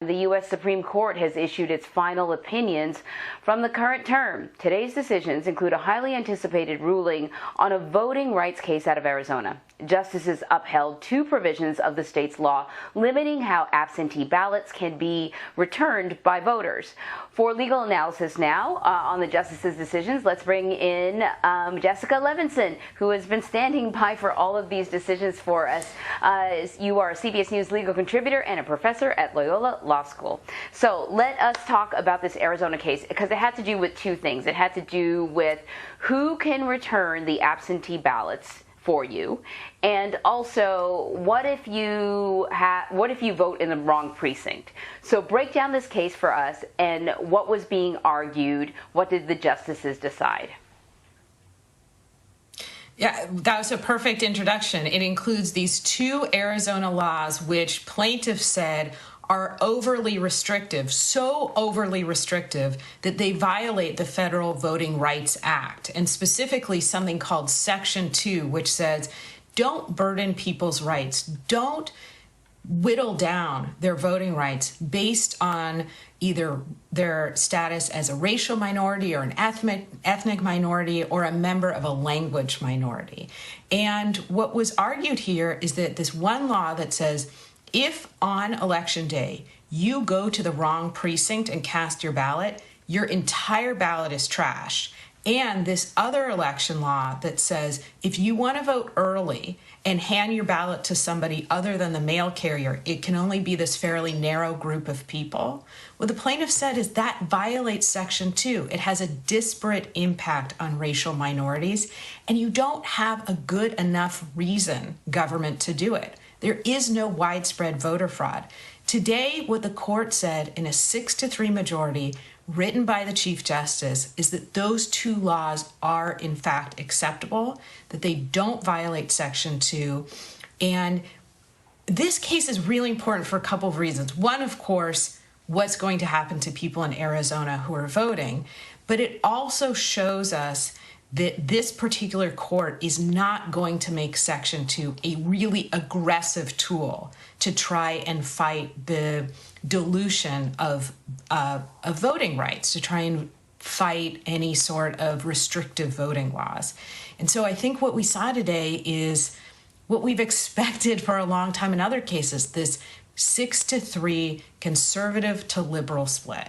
The U.S. Supreme Court has issued its final opinions from the current term. Today's decisions include a highly anticipated ruling on a voting rights case out of Arizona. Justices upheld two provisions of the state's law limiting how absentee ballots can be returned by voters. For legal analysis now on the justices' decisions, let's bring in Jessica Levinson, who has been standing by for all of these decisions for us. You are a CBS News legal contributor and a professor at Loyola Law School. So let us talk about this Arizona case, because it had to do with two things. It had to do with who can return the absentee ballots for you, and also what if you vote in the wrong precinct. So break down this case for us, and what was being argued. What did the justices decide? Yeah, that was a perfect introduction. It includes these two Arizona laws which plaintiffs said are overly restrictive, so overly restrictive that they violate the Federal Voting Rights Act, and specifically something called Section 2, which says don't burden people's rights, don't whittle down their voting rights based on either their status as a racial minority or an ethnic minority or a member of a language minority. And what was argued here is that this one law that says if on election day you go to the wrong precinct and cast your ballot, your entire ballot is trashed. And this other election law that says if you want to vote early and hand your ballot to somebody other than the mail carrier, it can only be this fairly narrow group of people. What the plaintiff said is that violates Section 2. It has a disparate impact on racial minorities, and you don't have a good enough reason, government, to do it. There is no widespread voter fraud. Today, what the court said in a 6-3 majority written by the Chief Justice is that those two laws are in fact acceptable, that they don't violate Section 2. And this case is really important for a couple of reasons. One, of course, what's going to happen to people in Arizona who are voting, but it also shows us that this particular court is not going to make Section 2 a really aggressive tool to try and fight the dilution of voting rights, to try and fight any sort of restrictive voting laws. And so I think what we saw today is what we've expected for a long time in other cases, this 6-3 conservative to liberal split.